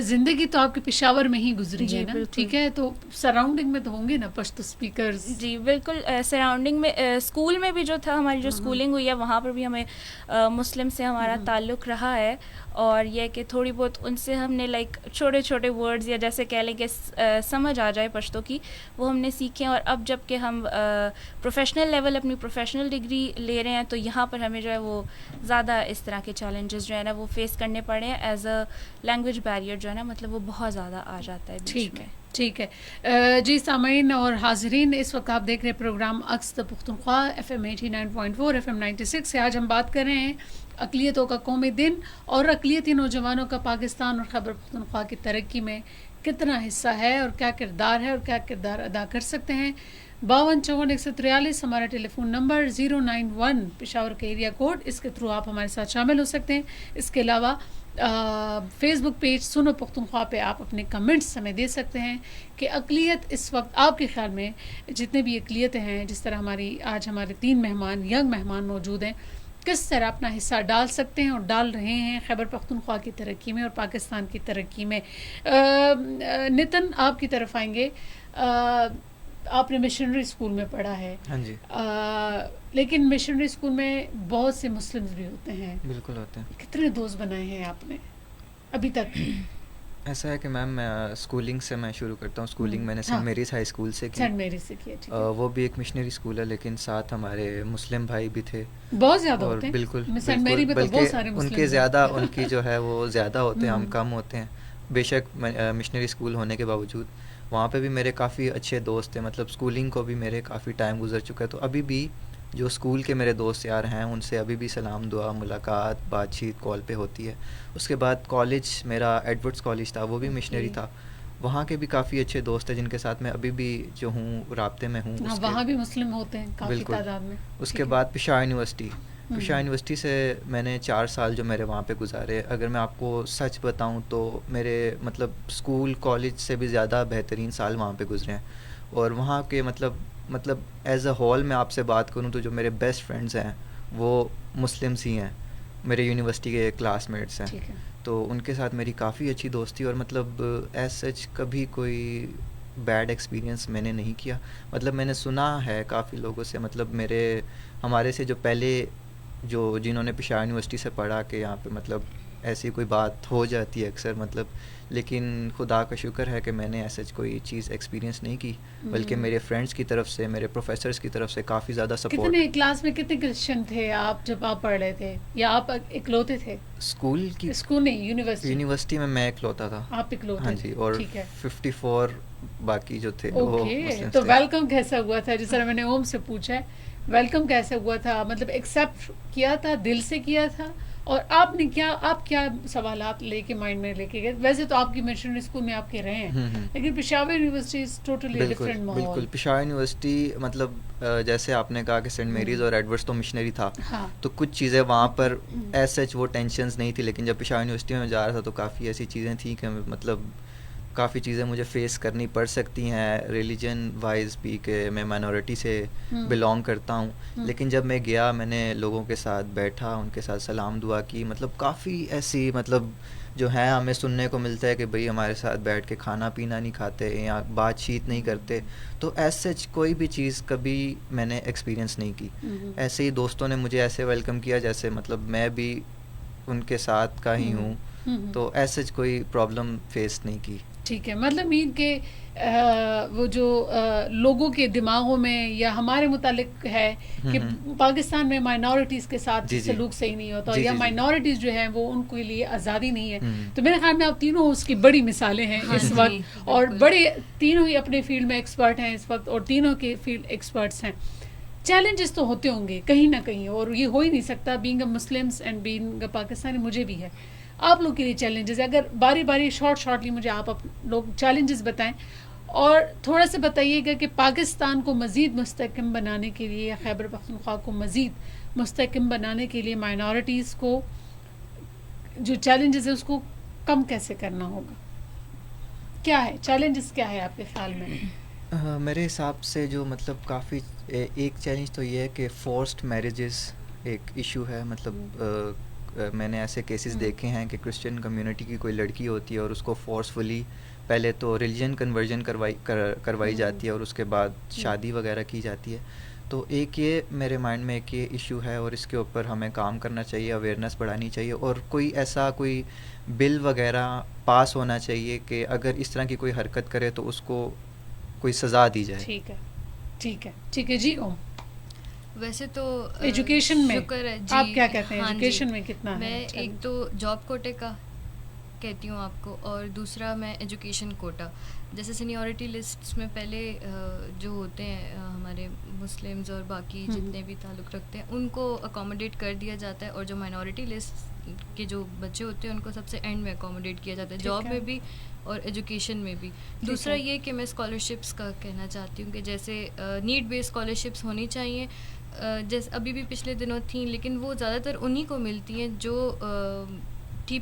زندگی تو آپ کے پشاور میں ہی گزری ہے نا، ٹھیک ہے، تو سراؤنڈنگ میں تو ہوں گے نا پشتو اسپیکرز؟ جی بالکل. سراؤنڈنگ میں اسکول میں بھی جو تھا، ہماری جو اسکولنگ ہوئی ہے وہاں پر بھی ہمیں مسلم سے ہمارا تعلق رہا ہے. اور یہ کہ تھوڑی بہت ان سے ہم نے لائک چھوٹے چھوٹے ورڈز یا جیسے کہہ لیں کہ سمجھ آ جائے پشتو کی، وہ ہم نے سیکھے. اور اب جب کہ ہم پروفیشنل لیول اپنی پروفیشنل ڈگری لے رہے ہیں تو یہاں پر ہمیں جو ہے وہ زیادہ اس طرح کے چیلنجز جو ہے نا وہ فیس کرنے پڑے ہیں. ایز اے لینگویج بیریئر جو ہے نا مطلب وہ بہت زیادہ آ جاتا ہے بیچ میں. ٹھیک ہے جی. سامعین اور حاضرین، اس وقت آپ دیکھ رہے ہیں پروگرام عکس پختونخوا FM 89.4 FM 96 سے. آج ہم بات کر رہے ہیں اقلیتوں کا قومی دن اور اقلیتی نوجوانوں کا پاکستان اور خیبر پختونخوا کی ترقی میں کتنا حصہ ہے اور کیا کردار ہے اور کیا کردار ادا کر سکتے ہیں. 5254-143 ہمارا ٹیلی فون نمبر، 091 پشاور کا ایریا کوڈ، اس کے تھرو آپ ہمارے ساتھ شامل ہو سکتے ہیں. اس کے علاوہ فیس بک پیج سنو پختونخوا پہ آپ اپنے کمنٹس ہمیں دے سکتے ہیں کہ اقلیت اس وقت آپ کے خیال میں جتنے بھی اقلیتیں ہیں، جس طرح آج ہمارے 3 مہمان ینگ مہمان موجود ہیں، کس طرح اپنا حصہ ڈال سکتے ہیں اور ڈال رہے ہیں خیبر پختونخوا کی ترقی میں اور پاکستان کی ترقی میں. نتن، آپ کی طرف آئیں گے. آپ نے مشنری اسکول میں پڑھا ہے. ہاں جی. لیکن مشنری اسکول میں بہت سے مسلم بھی ہوتے ہیں. بالکل ہوتے ہیں. کتنے دوست بنائے ہیں آپ نے ابھی تک؟ ایسا ہے کہ میم اسکولنگ سے میں شروع کرتا ہوں. اسکولنگ میں نے سینٹ میریز ہائی اسکول سے کی. سینٹ میریز سے کی. وہ بھی ایک مشنری اسکول ہے، لیکن ساتھ ہمارے مسلم بھائی بھی تھے. بہت زیادہ ہوتے ہیں. بالکل، بلکہ ان کے زیادہ، ان کی جو ہے وہ زیادہ ہوتے ہیں، ہم کم ہوتے ہیں. بے شک مشنری اسکول ہونے کے باوجود وہاں پہ بھی میرے کافی اچھے دوست ہیں. مطلب اسکولنگ کو بھی میرے کافی ٹائم گزر چکا ہے، تو ابھی بھی جو اسکول کے میرے دوست یار ہیں ان سے ابھی بھی سلام دعا ملاقات بات چیت کال پہ ہوتی ہے. اس کے بعد کالج میرا ایڈورڈس کالج تھا، وہ بھی مشنری تھا. وہاں کے بھی کافی اچھے دوست ہیں جن کے ساتھ میں ابھی بھی جو ہوں رابطے میں ہوں. وہاں بھی مسلم ہوتے ہیں کافی تعداد میں. اس کے بعد پشاور یونیورسٹی سے میں نے 4 سال جو میرے وہاں پہ گزارے. اگر میں آپ کو سچ بتاؤں تو میرے مطلب اسکول کالج سے بھی زیادہ بہترین سال وہاں پہ گزرے ہیں. اور وہاں کے مطلب ایز اے ہول میں آپ سے بات کروں تو جو میرے بیسٹ فرینڈز ہیں وہ مسلمس ہی ہیں، میرے یونیورسٹی کے کلاس میٹس ہیں. تو ان کے ساتھ میری کافی اچھی دوستی، اور مطلب ایز سچ کبھی کوئی بیڈ ایکسپیرینس میں نے نہیں کیا. مطلب میں نے سنا ہے کافی لوگوں سے، مطلب ہمارے سے جو پہلے جنہوں نے پشاور یونیورسٹی سے پڑھا کہ یہاں پہ مطلب ایسی کوئی بات ہو جاتی ہے اکثر، مطلب لیکن خدا کا شکر ہے کہ میں نے ایسا کوئی چیز ایکسپیرینس نہیں کی، بلکہ میرے فرینڈس کی طرف سے، میرے پروفیسرس کی طرف سے کافی زیادہ سپورٹ. کتنے کلاس میں کتنے کرسچن تھے آپ جب آپ پڑھ رہے تھے، یا آپ اکلوتے تھے؟ اسکول نہیں، یونیورسٹی میں میں اکلوتا تھا. آپ اکلوتے؟ ہاں جی. اور 54 باقی جو تھے وہ مسلم. تو ویلکم کیسا ہوا تھا؟ جس طرح میں نے اوم سے پوچھا ہے، ویلکم کیسا ہوا تھا؟ مطلب ایکسیپٹ کیا تھا، دل سے کیا تھا؟ اور آپ کیا سوالات لے کے مائنڈ میں لے کے گئے؟ ویسے تو آپ کی مشنری اسکول میں آپ کے رہے ہیں، لیکن Peshawar university is totally different ماحول. بالکل. پشاور یونیورسٹی مطلب جیسے آپ نے کہا کہ سینٹ میریز اور ایڈورڈس تو مشنری تھا، تو کچھ چیزیں وہاں پر ایز سچ وہ ٹینشنز نہیں تھی. لیکن جب پشاور یونیورسٹی میں جا رہا تھا تو کافی ایسی چیزیں تھیں کہ مطلب کافی چیزیں مجھے فیس کرنی پڑ سکتی ہیں ریلیجن وائز بھی کہ میں مائنورٹی سے بلانگ کرتا ہوں. لیکن جب میں گیا میں نے لوگوں کے ساتھ بیٹھا, ان کے ساتھ سلام دعا کی, مطلب کافی ایسی مطلب جو ہیں ہمیں سننے کو ملتا ہے کہ بھئی ہمارے ساتھ بیٹھ کے کھانا پینا نہیں کھاتے یا بات چیت نہیں کرتے. تو ایز سچ کوئی بھی چیز کبھی میں نے ایکسپیرینس نہیں کی. ایسے ہی دوستوں نے مجھے ایسے ویلکم کیا جیسے مطلب میں بھی ان کے ساتھ کا ہی ہوں. تو ایز سچ کوئی پرابلم فیس نہیں کی. ٹھیک ہے, مطلب یہ کہ وہ جو لوگوں کے دماغوں میں یا ہمارے متعلق ہے کہ پاکستان میں مائنورٹیز کے ساتھ سلوک صحیح نہیں ہوتا یا مائنورٹیز جو ہیں وہ ان کے لیے آزادی نہیں ہے. تو میرے خیال میں آپ تینوں اس کی بڑی مثالیں ہیں اس وقت, اور بڑے تینوں ہی اپنے فیلڈ میں ایکسپرٹ ہیں اس وقت, اور تینوں کے فیلڈ ایکسپرٹس ہیں. چیلنجز تو ہوتے ہوں گے کہیں نہ کہیں, اور یہ ہو ہی نہیں سکتا being a Muslims and being a Pakistani. مجھے بھی ہے, آپ لوگ کے لیے چیلنجز ہے. اگر باری باری شارٹلی مجھے آپ لوگ چیلنجز بتائیں, اور تھوڑا سا بتائیے گا کہ پاکستان کو مزید مستحکم بنانے کے لیے یا خیبر پختونخوا کو مزید مستحکم بنانے کے لیے مائنورٹیز کو جو چیلنجز ہے اس کو کم کیسے کرنا ہوگا, کیا ہے چیلنجز, کیا ہے آپ کے خیال میں؟ میرے حساب سے جو مطلب کافی ایک چیلنج تو یہ ہے کہ فورسڈ میریجز ایک ایشو ہے. مطلب میں نے ایسے کیسز دیکھے ہیں کہ کرسچن کمیونٹی کی کوئی لڑکی ہوتی ہے اور اس کو فورسفلی پہلے تو ریلیجن کنورژن کروائی جاتی ہے اور اس کے بعد شادی وغیرہ کی جاتی ہے. تو ایک یہ میرے مائنڈ میں ایک یہ ایشو ہے اور اس کے اوپر ہمیں کام کرنا چاہیے, اویئرنیس بڑھانی چاہیے, اور کوئی ایسا کوئی بل وغیرہ پاس ہونا چاہیے کہ اگر اس طرح کی کوئی حرکت کرے تو اس کو کوئی سزا دی جائے. ٹھیک ہے, ٹھیک ہے, ٹھیک ہے. جی اوم, ویسے تو ایجوکیشن میں آپ کیا کہتے ہیں, ایجوکیشن میں کتنا ہے؟ میں ایک تو جاب کوٹے کا کہتی ہوں آپ کو, اور دوسرا میں ایجوکیشن کوٹا. جیسے سینیورٹی لسٹس میں پہلے جو ہوتے ہیں ہمارے مسلمز اور باقی جتنے بھی تعلق رکھتے ہیں ان کو اکوموڈیٹ کر دیا جاتا ہے, اور جو مائنورٹی لسٹ کے جو بچے ہوتے ہیں ان کو سب سے اینڈ میں اکوموڈیٹ کیا جاتا ہے, جاب میں بھی اور ایجوکیشن میں بھی. دوسرا یہ کہ میں اسکالرشپس کا کہنا چاہتی ہوں کہ جیسے نیڈ بیس اسکالرشپس ہونی چاہیے, جیسے ابھی بھی پچھلے دنوں تھیں, لیکن وہ زیادہ تر انہی کو ملتی ہیں جو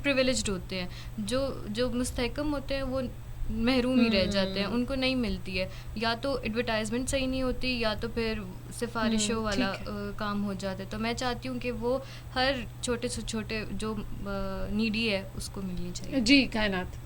پریویلیجڈ ہوتے ہیں. جو مستحکم ہوتے ہیں وہ محروم ہی رہ جاتے ہیں, ان کو نہیں ملتی ہے. یا تو ایڈورٹائزمنٹ صحیح نہیں ہوتی یا تو پھر سفارشوں والا کام ہو جاتا ہے. تو میں چاہتی ہوں کہ وہ ہر چھوٹے سے چھوٹے جو نیڈی ہے اس کو ملنی چاہیے. جی کائنات.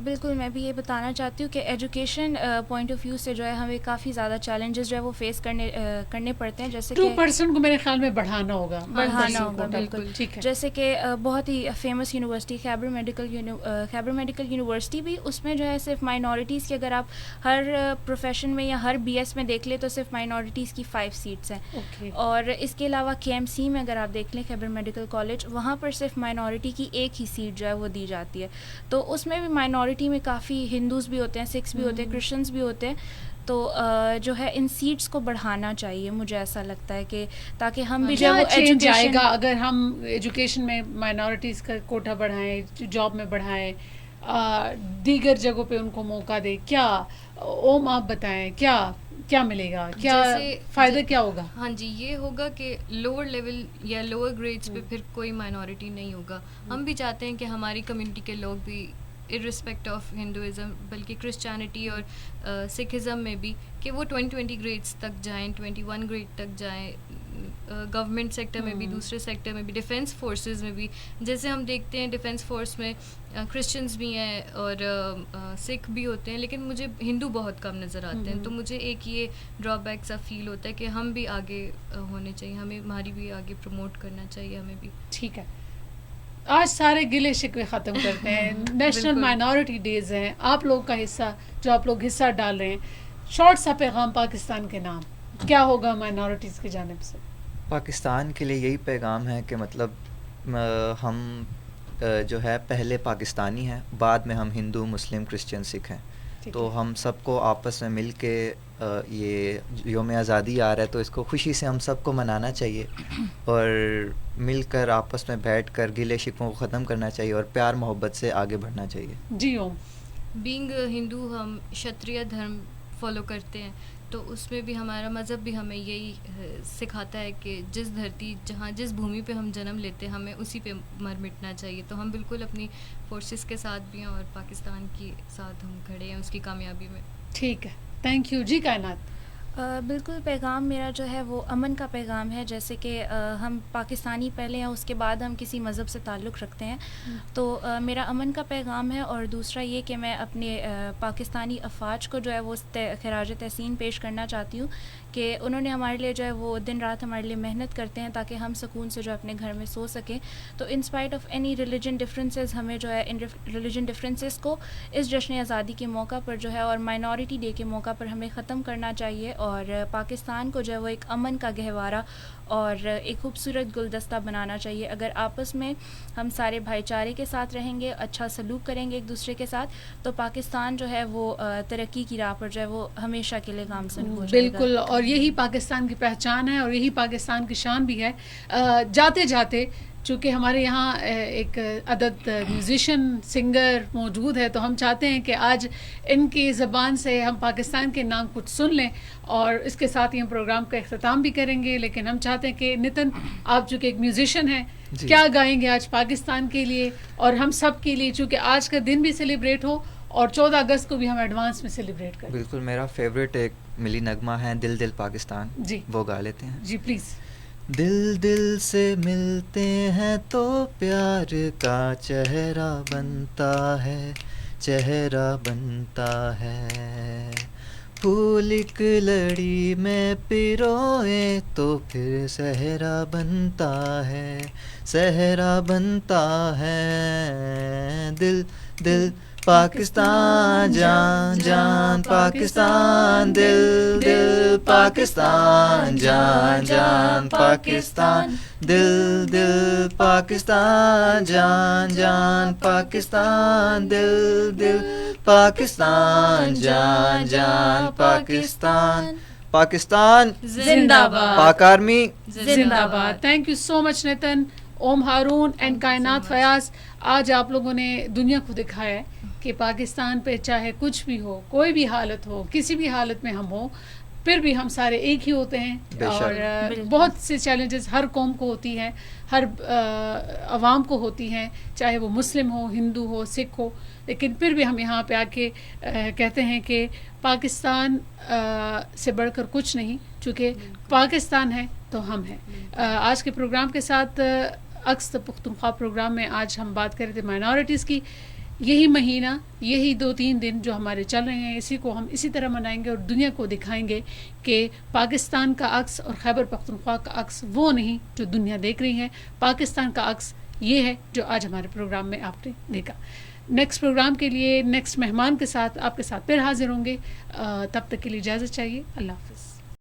بالکل, میں بھی یہ بتانا چاہتی ہوں کہ ایجوکیشن پوائنٹ آف ویو سے جو ہے ہمیں کافی زیادہ چیلنجز جو ہے وہ فیس کرنے پڑتے ہیں. جیسے 2% کو میرے خیال میں بڑھانا ہوگا بالکل. جیسے کہ بہت ہی فیمس یونیورسٹی خیبر میڈیکل یونیورسٹی بھی, اس میں جو ہے صرف مائنورٹیز کی, اگر آپ ہر پروفیشن میں یا ہر BS میں دیکھ لیں تو صرف مائنورٹیز کی 5 سیٹس ہیں. اور اس کے علاوہ KMC میں اگر آپ دیکھ لیں خیبر میڈیکل کالج, وہاں پر صرف مائنورٹی کی ایک ہی سیٹ جو ہے وہ دی جاتی ہے. تو اس میں بھی مائنورٹی میں کافی ہندوز بھی ہوتے ہیں, سکھس بھی ہوتے ہیں, کرسچنز بھی ہوتے ہیں. تو جو ہے ان سیٹس کو بڑھانا چاہیے, مجھے ایسا لگتا ہے کہ تاکہ ہم بھی جو چینج آئے گا اگر ہم ایجوکیشن میں مائنورٹیز کا کوٹا بڑھائیں, جاب میں بڑھائیں, دیگر جگہوں پہ ان کو موقع دیں. کیا اوم آپ بتائیں, کیا ملے گا, کیا فائدہ کیا ہوگا؟ ہاں جی, یہ ہوگا کہ لوور لیول یا لوور گریڈس پہ پھر کوئی مائنورٹی نہیں ہوگا. ہم بھی چاہتے ہیں کہ ہماری کمیونٹی کے لوگ بھی ارسپیکٹ آف ہندوازم بلکہ کرسچینٹی اور سکھزم میں بھی کہ وہ 20 گریڈس تک جائیں, 21 گریڈ تک جائیں, گورنمنٹ سیکٹر میں بھی, دوسرے سیکٹر میں بھی, ڈیفینس فورسز میں بھی. جیسے ہم دیکھتے ہیں ڈیفینس فورس میں کرسچنز بھی ہیں اور سکھ بھی ہوتے ہیں, لیکن مجھے ہندو بہت کم نظر آتے ہیں. تو مجھے ایک یہ ڈرا بیک سا فیل ہوتا ہے کہ ہم بھی آگے ہونے چاہیے, ہمیں ہماری بھی آگے پروموٹ کرنا چاہیے ہمیں بھی. ٹھیک ہے, آج سارے گلے شکوے ختم کرتے ہیں. نیشنل مائنورٹی ڈیز ہیں, آپ لوگ کا حصہ جو آپ لوگ حصہ ڈال رہے ہیں, شارٹ سا پیغام پاکستان کے نام کیا ہوگا مائنورٹیز کی جانب سے؟ پاکستان کے لیے یہی پیغام ہے کہ مطلب ہم جو ہے پہلے پاکستانی ہیں, بعد میں ہم ہندو, مسلم, کرسچن, سکھ ہیں. تو ہم سب کو آپس میں مل کے یہ یوم آزادی آ رہا ہے تو اس کو خوشی سے ہم سب کو منانا چاہیے, اور مل کر آپس میں بیٹھ کر گلے شکووں کو ختم کرنا چاہیے اور پیار محبت سے آگے بڑھنا چاہیے. جی اوم. بینگ ہندو ہم شتریہ دھرم فالو کرتے ہیں, تو اس میں بھی ہمارا مذہب بھی ہمیں یہی سکھاتا ہے کہ جس دھرتی جہاں جس بھومی پہ ہم جنم لیتے ہیں ہمیں اسی پہ مر مٹنا چاہیے. تو ہم بالکل اپنی فورسز کے ساتھ بھی ہیں اور پاکستان کے ساتھ ہم کھڑے ہیں اس کی کامیابی میں. ٹھیک ہے, تھینک یو جی. کائنات. بالکل, پیغام میرا جو ہے وہ امن کا پیغام ہے. جیسے کہ ہم پاکستانی پہلے ہیں, اس کے بعد ہم کسی مذہب سے تعلق رکھتے ہیں, تو میرا امن کا پیغام ہے. اور دوسرا یہ کہ میں اپنے پاکستانی افواج کو جو ہے وہ خراج تحسین پیش کرنا چاہتی ہوں کہ انہوں نے ہمارے لیے جو ہے وہ دن رات ہمارے لیے محنت کرتے ہیں تاکہ ہم سکون سے جو ہے اپنے گھر میں سو سکیں. تو in spite of any religion differences ہمیں جو ہے ان ریلیجن ڈفرینسز کو اس جشن آزادی کے موقع پر جو ہے اور مائنورٹی ڈے کے موقع پر ہمیں ختم کرنا چاہیے, اور پاکستان کو جو ہے وہ ایک امن کا گہوارہ اور ایک خوبصورت گلدستہ بنانا چاہیے. اگر آپس میں ہم سارے بھائی چارے کے ساتھ رہیں گے, اچھا سلوک کریں گے ایک دوسرے کے ساتھ, تو پاکستان جو ہے وہ ترقی کی راہ پر جو ہے وہ ہمیشہ کے لیے گامزن ہو جائے گا. بالکل, اور یہی پاکستان کی پہچان ہے اور یہی پاکستان کی شان بھی ہے. جاتے جاتے چونکہ ہمارے یہاں ایک عدد میوزیشین سنگر موجود ہے, تو ہم چاہتے ہیں کہ آج ان کی زبان سے ہم پاکستان کے نام کچھ سن لیں, اور اس کے ساتھ ہی ہم پروگرام کا اختتام بھی کریں گے. لیکن ہم چاہتے ہیں کہ نتن, آپ چونکہ ایک میوزیشین ہیں, کیا گائیں گے آج پاکستان کے لیے اور ہم سب کے لیے, چونکہ آج کا دن بھی سیلیبریٹ ہو اور 14 اگست کو بھی ہم ایڈوانس میں سیلیبریٹ کریں. بالکل, میرا فیوریٹ ایک ملی نغمہ ہے دل دل پاکستان, جی وہ گا لیتے ہیں. جی پلیز. دل دل سے ملتے ہیں تو پیار کا چہرہ بنتا ہے, چہرہ بنتا ہے. پھول ایک لڑی میں پروئے تو پھر صحرا بنتا ہے, صحرا بنتا ہے. دل دل پاکستان جان جان پاکستان, دل دل پاکستان جان جان پاکستان, دل دل پاکستان جان جان پاکستان, دل دل پاکستان جان جان پاکستان. پاکستان زندہ باد, پاک آرمی زندہ باد. Thank you so much Nitin, Om Haroon and Kainat Fayyaz. آج آپ لوگوں نے دنیا کو دکھایا ہے کہ پاکستان پہ چاہے کچھ بھی ہو, کوئی بھی حالت ہو, کسی بھی حالت میں ہم ہوں, پھر بھی ہم سارے ایک ہی ہوتے ہیں. اور بہت سے چیلنجز ہر قوم کو ہوتی ہیں, ہر عوام کو ہوتی ہیں, چاہے وہ مسلم ہو, ہندو ہو, سکھ ہو, لیکن پھر بھی ہم یہاں پہ آ کے کہتے ہیں کہ پاکستان سے بڑھ کر کچھ نہیں, چونکہ پاکستان ہے تو ہم ہیں. آج کے پروگرام کے ساتھ عکس پختونخوا پروگرام میں آج ہم بات کر رہے تھے مائنورٹیز کی. یہی مہینہ, یہی 2-3 دن جو ہمارے چل رہے ہیں, اسی کو ہم اسی طرح منائیں گے اور دنیا کو دکھائیں گے کہ پاکستان کا عکس اور خیبر پختونخوا کا عکس وہ نہیں جو دنیا دیکھ رہی ہے. پاکستان کا عکس یہ ہے جو آج ہمارے پروگرام میں آپ نے دیکھا. نیکسٹ پروگرام کے لیے نیکسٹ مہمان کے ساتھ آپ کے ساتھ پھر حاضر ہوں گے. تب تک کے لیے اجازت چاہیے. اللہ حافظ.